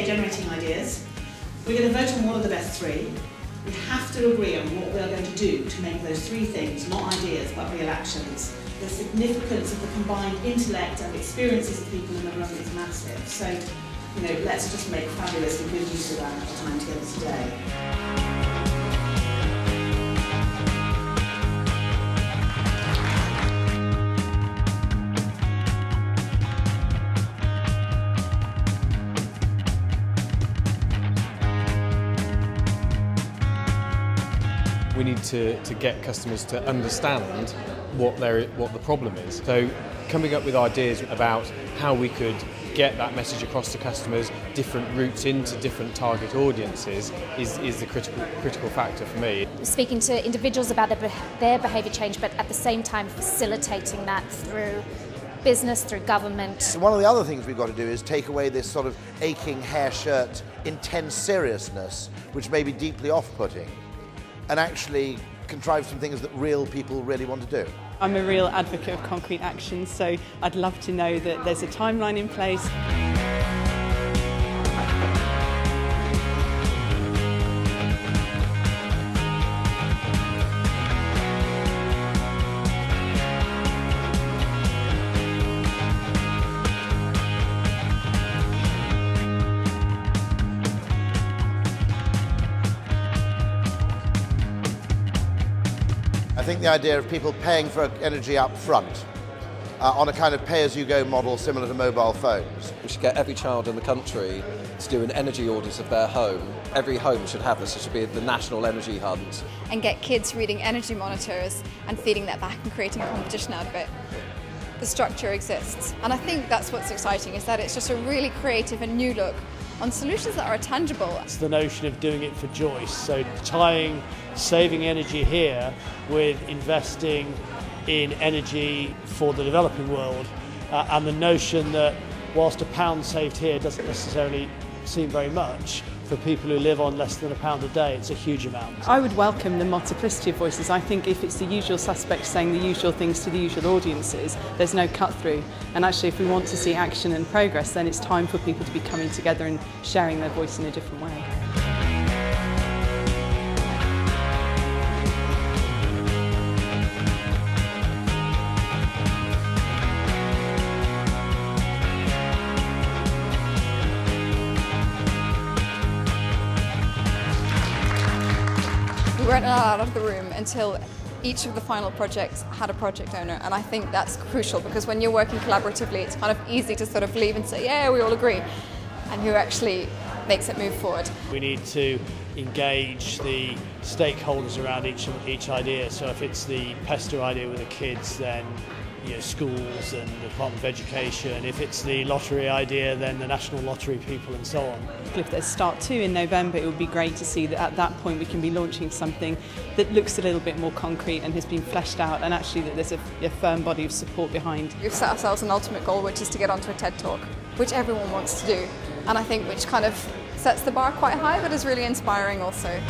day generating ideas. We're going to vote on what are the best three. We have to agree on what we are going to do to make those three things not ideas but real actions. The significance of the combined intellect and experiences of people in the room is massive. So, let's just make fabulous and good use of our time together today. We need to get customers to understand what the problem is. So coming up with ideas about how we could get that message across to customers, different routes into different target audiences is the critical factor for me. Speaking to individuals about their behaviour change, but at the same time facilitating that through business, through government. One of the other things we've got to do is take away this sort of aching hair shirt, intense seriousness, which may be deeply off-putting, and actually contrive some things that real people really want to do. I'm a real advocate of concrete action, so I'd love to know that there's a timeline in place. I think the idea of people paying for energy up front on a kind of pay-as-you-go model similar to mobile phones. We should get every child in the country to do an energy audit of their home. Every home should have this. It should be the national energy hunt. And get kids reading energy monitors and feeding that back and creating a competition out of it. The structure exists. And I think that's what's exciting, is that it's just a really creative and new look on solutions that are tangible. It's the notion of doing it for Joyce, so tying saving energy here with investing in energy for the developing world, and the notion that whilst £1 saved here doesn't necessarily seem very much, for people who live on less than £1 a day, it's a huge amount. I would welcome the multiplicity of voices. I think if it's the usual suspects saying the usual things to the usual audiences, there's no cut through. And actually, if we want to see action and progress, then it's time for people to be coming together and sharing their voice in a different way. We weren't allowed out of the room until each of the final projects had a project owner, and I think that's crucial, because when you're working collaboratively, it's kind of easy to sort of leave and say, yeah, we all agree, and who actually makes it move forward. We need to engage the stakeholders around each idea. So if it's the pester idea with the kids, then schools and the Department of Education. If it's the lottery idea, then the National Lottery people and so on. If there's Start 2 in November, it would be great to see that at that point we can be launching something that looks a little bit more concrete and has been fleshed out, and actually that there's a firm body of support behind. We've set ourselves an ultimate goal, which is to get onto a TED Talk, which everyone wants to do, and I think which kind of sets the bar quite high, but is really inspiring also.